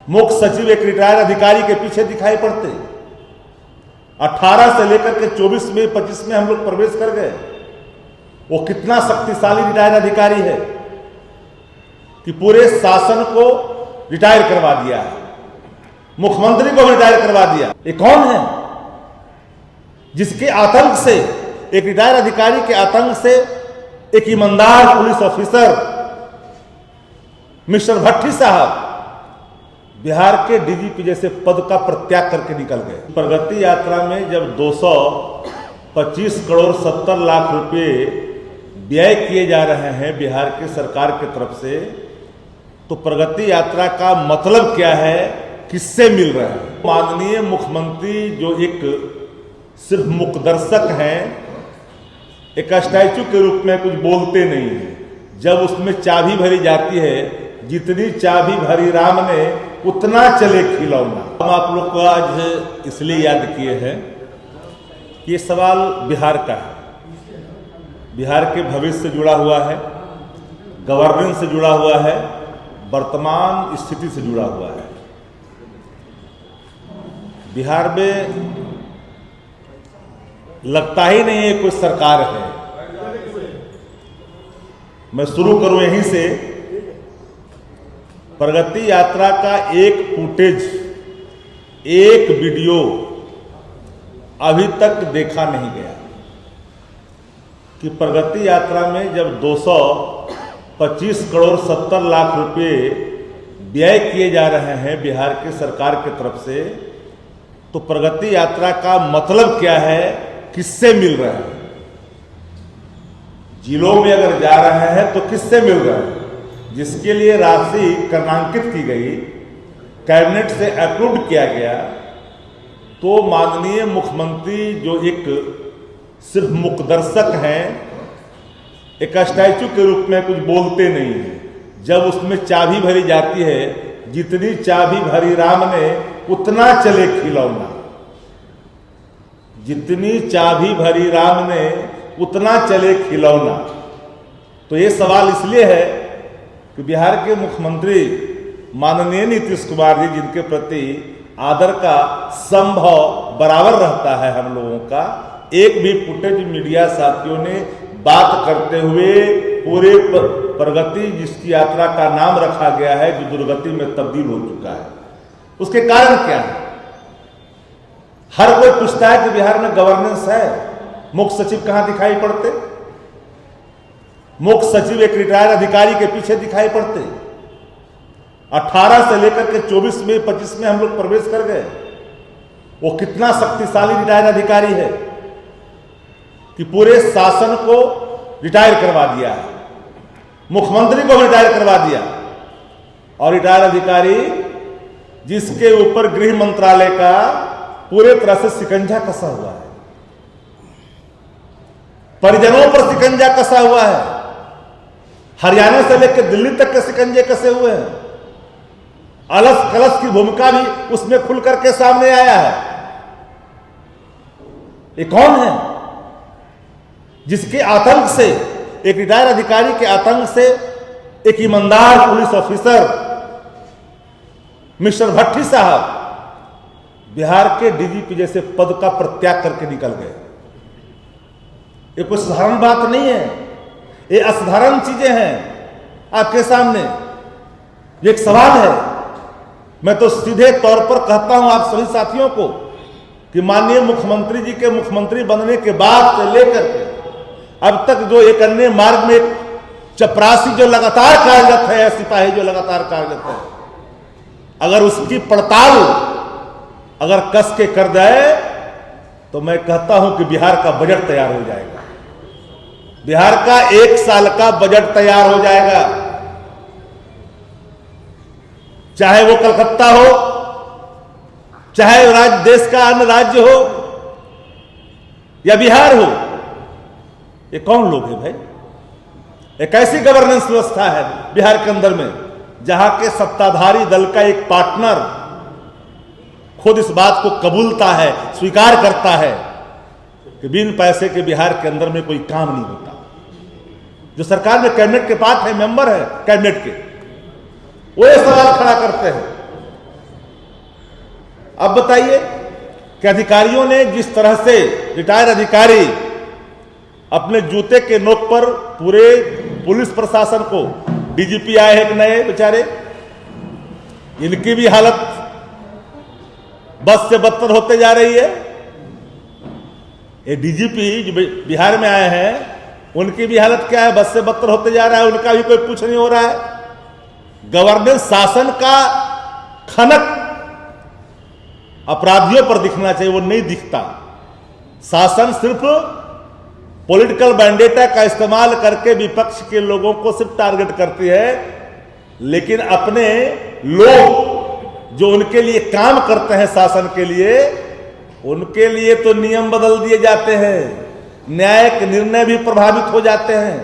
मुख्य सचिव एक रिटायर्ड अधिकारी के पीछे दिखाई पड़ते। 18 से लेकर के 24 में 25 में हम लोग प्रवेश कर गए। वो कितना शक्तिशाली रिटायर्ड अधिकारी है कि पूरे शासन को रिटायर करवा दिया है, मुख्यमंत्री को रिटायर करवा दिया। ये कौन है जिसके आतंक से, एक रिटायर्ड अधिकारी के आतंक से एक ईमानदार पुलिस ऑफिसर मिस्टर भट्टी साहब बिहार के डीजीपी जैसे पद का प्रत्याग करके निकल गए। प्रगति यात्रा में जब 225 करोड़ 70 लाख रुपए व्यय किए जा रहे हैं बिहार के सरकार की तरफ से, तो प्रगति यात्रा का मतलब क्या है, किससे मिल रहा है? माननीय मुख्यमंत्री जो एक सिर्फ मुखदर्शक हैं, एक स्टैचू के रूप में कुछ बोलते नहीं हैं। जब उसमें चाबी भरी जाती है, जितनी चाबी भरी राम ने उतना चले खिलौना। हम आप लोग को आज इसलिए याद किए हैं कि ये सवाल बिहार का है, बिहार के भविष्य से जुड़ा हुआ है, गवर्नेंस से जुड़ा हुआ है, वर्तमान स्थिति से जुड़ा हुआ है। बिहार में लगता ही नहीं है कोई सरकार है। मैं शुरू करूं यहीं से। प्रगति यात्रा का एक फुटेज, एक वीडियो अभी तक देखा नहीं गया कि प्रगति यात्रा में जब 225 करोड़ 70 लाख रुपए व्यय किए जा रहे हैं बिहार के सरकार की तरफ से, तो प्रगति यात्रा का मतलब क्या है, किससे मिल रहा है? जिलों में अगर जा रहे हैं तो किससे मिल रहा है? जिसके लिए राशि कर्णांकित की गई, कैबिनेट से अप्रूव्ड किया गया, तो माननीय मुख्यमंत्री जो एक सिर्फ मुखदर्शक हैं, एक स्टैचू के रूप में कुछ बोलते नहीं हैं। जब उसमें चाबी भरी जाती है, जितनी चाबी भरी राम ने उतना चले खिलौना। जितनी चाबी भरी राम ने उतना चले खिलौना। तो ये सवाल इसलिए है कि बिहार के मुख्यमंत्री माननीय नीतीश कुमार जी, जिनके प्रति आदर का संभव बराबर रहता है हम लोगों का, एक भी फुटेज मीडिया साथियों ने बात करते हुए पूरे प्रगति जिसकी यात्रा का नाम रखा गया है, जो दुर्गति में तब्दील हो चुका है, उसके कारण क्या है? हर कोई पूछता है कि बिहार में गवर्नेंस है, मुख्य सचिव कहां दिखाई पड़ते? मुख्य सचिव एक रिटायर्ड अधिकारी के पीछे दिखाई पड़ते। 18 से लेकर के 24 में 25 में हम लोग प्रवेश कर गए। वो कितना शक्तिशाली रिटायर्ड अधिकारी है कि पूरे शासन को रिटायर करवा दिया है, मुख्यमंत्री को रिटायर करवा दिया। और रिटायर्ड अधिकारी जिसके ऊपर गृह मंत्रालय का पूरे तरह से शिकंजा कसा हुआ है, परिजनों पर शिकंजा कसा हुआ है, हरियाणा से लेकर दिल्ली तक के शिकंजे कसे हुए हैं। अलस कलश की भूमिका भी उसमें खुल करके सामने आया है। ये कौन है जिसके आतंक से, एक रिटायर्ड अधिकारी के आतंक से एक ईमानदार पुलिस ऑफिसर मिस्टर भट्टी साहब बिहार के डीजीपी जैसे पद का प्रत्याग करके निकल गए? ये कोई साधारण बात नहीं है, ये असाधारण चीजें हैं आपके सामने। ये एक सवाल है। मैं तो सीधे तौर पर कहता हूं आप सभी साथियों को कि माननीय मुख्यमंत्री जी के मुख्यमंत्री बनने के बाद से लेकर के अब तक जो एक अन्य मार्ग में एक चपरासी जो लगातार कार्यरत है, सिपाही जो लगातार कार्यरत है, अगर उसकी पड़ताल अगर कस के कर जाए तो मैं कहता हूं कि बिहार का बजट तैयार हो जाएगा। बिहार का 1 साल का बजट तैयार हो जाएगा। चाहे वो कलकत्ता हो, चाहे देश का अन्य राज्य हो या बिहार हो। ये कौन लोग हैं भाई? एक ऐसी गवर्नेंस व्यवस्था है बिहार के अंदर में जहां के सत्ताधारी दल का एक पार्टनर खुद इस बात को कबूलता है, स्वीकार करता है कि बिन पैसे के बिहार के अंदर में कोई काम नहीं होता। जो सरकार में कैबिनेट के पार्ट है, मेंबर है कैबिनेट के, वो ये सवाल खड़ा करते हैं अब बताइए कि अधिकारियों ने जिस तरह से रिटायर्ड अधिकारी अपने जूते के नोक पर पूरे पुलिस प्रशासन को, डीजीपी आए हैं एक नए बेचारे, इनकी भी हालत बस से बदतर होते जा रही है। ये डीजीपी जो बिहार में आए हैं उनकी भी हालत क्या है, बस से बदतर होते जा रहा है, उनका भी कोई कुछ नहीं हो रहा है। गवर्नेंस शासन का खनक अपराधियों पर दिखना चाहिए, वो नहीं दिखता। शासन सिर्फ पॉलिटिकल बैंडेटा का इस्तेमाल करके विपक्ष के लोगों को सिर्फ टारगेट करती है, लेकिन अपने लोग जो उनके लिए काम करते हैं शासन के लिए, उनके लिए तो नियम बदल दिए जाते हैं, न्यायिक निर्णय भी प्रभावित हो जाते हैं।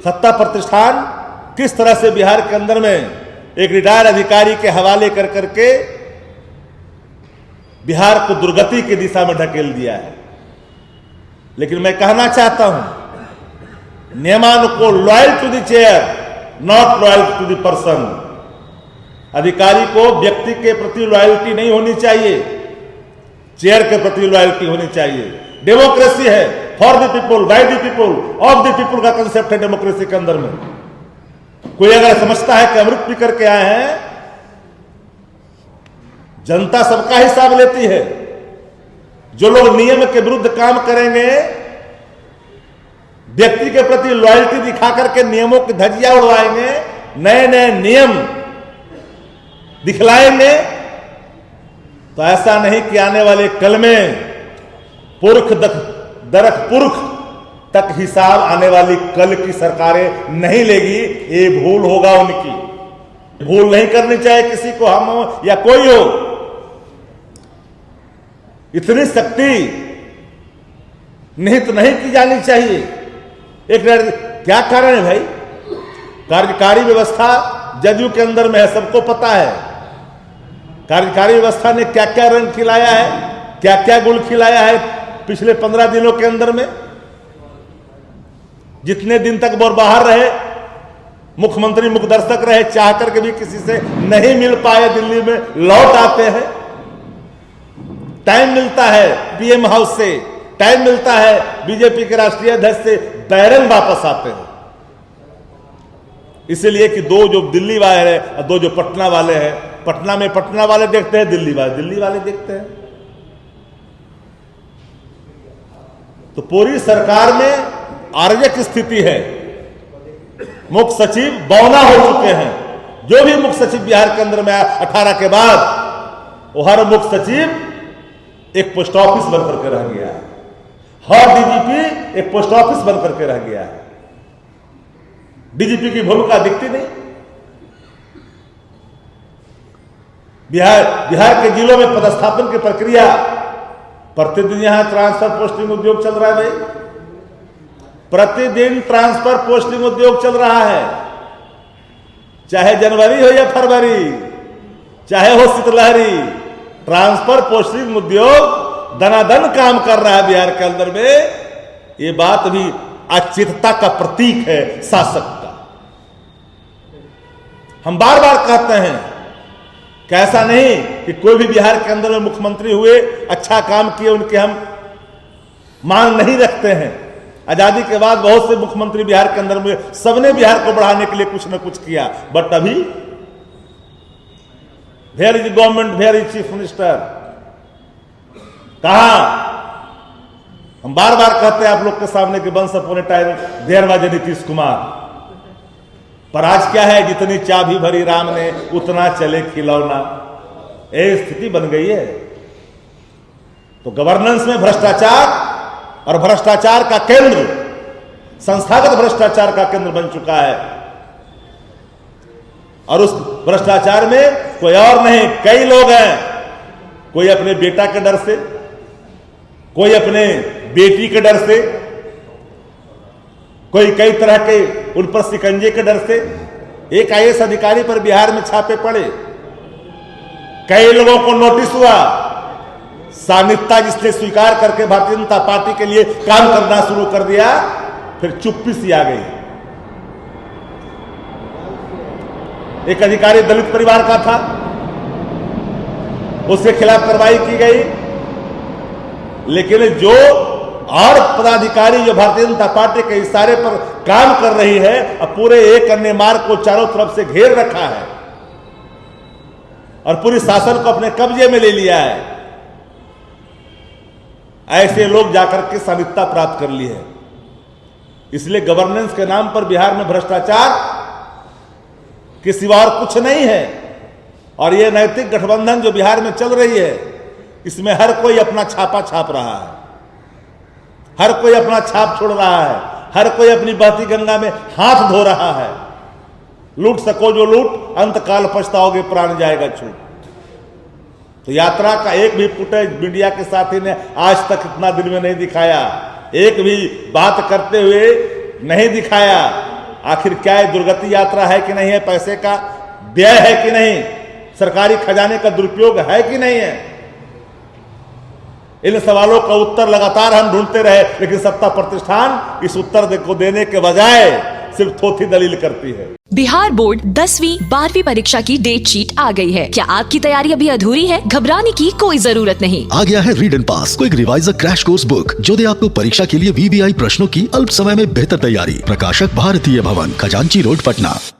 सत्ता प्रतिष्ठान किस तरह से बिहार के अंदर में एक रिटायर्ड अधिकारी के हवाले कर करके बिहार को दुर्गति की दिशा में ढकेल दिया है। लेकिन मैं कहना चाहता हूं, नियमानुसार loyal to the chair, not loyal to the person. अधिकारी को व्यक्ति के प्रति लॉयल्टी नहीं होनी चाहिए, चेयर के प्रति लॉयल्टी होनी चाहिए। डेमोक्रेसी है, for the people, by the people, of the people का कंसेप्ट है डेमोक्रेसी के अंदर में। कोई अगर समझता है कि अमृत पी करके आए हैं, जनता सबका हिसाब लेती है। जो लोग नियम के विरुद्ध काम करेंगे, व्यक्ति के प्रति लॉयल्टी दिखा करके नियमों की धज्जियां उड़वाएंगे, नए नए नियम दिखलाएंगे, तो ऐसा नहीं कि आने वाले कल में पुरख दरख पुरख तक हिसाब आने वाली कल की सरकारें नहीं लेगी। ये भूल होगा उनकी। भूल नहीं करनी चाहिए किसी को, हम हो या कोई हो। इतनी शक्ति निहित नहीं की जानी चाहिए। एक क्या कारण है भाई? कार्यकारी व्यवस्था जदयू के अंदर में है, सबको पता है। कार्यकारी व्यवस्था ने क्या क्या रंग खिलाया है, क्या क्या गुल खिलाया है पिछले 15 दिनों के अंदर में। जितने दिन तक वो बाहर रहे, मुख्यमंत्री मुखदर्शक रहे, चाह करके भी किसी से नहीं मिल पाए, दिल्ली में लौट आते हैं। टाइम मिलता है पीएम हाउस से, टाइम मिलता है बीजेपी के राष्ट्रीय अध्यक्ष से, बैरन वापस आते हैं। इसलिए कि दो जो दिल्ली वाले हैं और दो जो पटना वाले हैं, पटना में पटना वाले देखते हैं, दिल्ली वाले देखते हैं। तो पूरी सरकार में अराजक स्थिति है। मुख्य सचिव बौना हो चुके हैं। जो भी मुख्य सचिव बिहार के अंदर में 18 के बाद, वो हर मुख्य सचिव एक पोस्ट ऑफिस बनकर के रह गया है। हर डीजीपी एक पोस्ट ऑफिस बनकर के रह गया है। डीजीपी की भूमिका दिखती नहीं। बिहार के जिलों में पदस्थापन की प्रक्रिया, प्रतिदिन यहां ट्रांसफर पोस्टिंग उद्योग चल रहा है भाई। प्रतिदिन ट्रांसफर पोस्टिंग उद्योग चल रहा है, चाहे जनवरी हो या फरवरी, चाहे हो शीतलहरी, ट्रांसफर पोस्टिंग उद्योग दनादन काम कर रहा है बिहार के अंदर में। ये बात भी अचिंतता का प्रतीक है शासक का। हम बार बार कहते हैं कि ऐसा नहीं कि कोई भी बिहार के अंदर में मुख्यमंत्री हुए, अच्छा काम किए, उनके हम मान नहीं रखते हैं। आजादी के बाद बहुत से मुख्यमंत्री बिहार के अंदर में, सबने बिहार को बढ़ाने के लिए कुछ न कुछ किया। बट अभी where is government, where is chief minister, कहा? हम बार बार कहते हैं आप लोग के सामने कि once upon a time there was Nitish Kumar. पर आज क्या है? जितनी चाबी भरी राम ने उतना चले खिलौना। ये स्थिति बन गई है। तो गवर्नेंस में भ्रष्टाचार, और भ्रष्टाचार का केंद्र, संस्थागत भ्रष्टाचार का केंद्र बन चुका है। और उस भ्रष्टाचार में कोई और नहीं, कई लोग हैं। कोई अपने बेटा के डर से, कोई अपने बेटी के डर से, कोई कई तरह के उन पर शिकंजे के डर से। एक आईएएस अधिकारी पर बिहार में छापे पड़े, कई लोगों को नोटिस हुआ। सानिध्यता जिसने स्वीकार करके भारतीय जनता पार्टी के लिए काम करना शुरू कर दिया, फिर चुप्पी सी आ गई। एक अधिकारी दलित परिवार का था, उसके खिलाफ कार्रवाई की गई। लेकिन जो और पदाधिकारी जो भारतीय जनता पार्टी के इशारे पर काम कर रही है, अब पूरे एक अन्य मार्ग को चारों तरफ से घेर रखा है और पूरी शासन को अपने कब्जे में ले लिया है, ऐसे लोग जाकर के संविधानिकता प्राप्त कर ली है। इसलिए गवर्नेंस के नाम पर बिहार में भ्रष्टाचार के सिवा और कुछ नहीं है। और यह नैतिक गठबंधन जो बिहार में चल रही है, इसमें हर कोई अपना छापा छाप रहा है, हर कोई अपना छाप छोड़ रहा है, हर कोई अपनी बहती गंगा में हाथ धो रहा है। लूट सको जो लूट, अंतकाल पछताओगे प्राण जाएगा छूट। तो यात्रा का एक भी फुटेज मीडिया के साथी ने आज तक इतना दिन में नहीं दिखाया, एक भी बात करते हुए नहीं दिखाया। आखिर क्या है, दुर्गति यात्रा है कि नहीं है, पैसे का व्यय है कि नहीं, सरकारी खजाने का दुरुपयोग है कि नहीं है। इन सवालों का उत्तर लगातार हम ढूंढते रहे, लेकिन सत्ता प्रतिष्ठान इस उत्तर को देने के बजाय सिर्फ थोथी दलील करती है। बिहार बोर्ड 10वीं 12वीं परीक्षा की डेट शीट आ गई है। क्या आपकी तैयारी अभी अधूरी है? घबराने की कोई जरूरत नहीं। आ गया है read and pass quick reviser crash course book, जो दे आपको परीक्षा के लिए VBI प्रश्नों की अल्प समय में बेहतर तैयारी। प्रकाशक भारतीय भवन, खजांची रोड, पटना।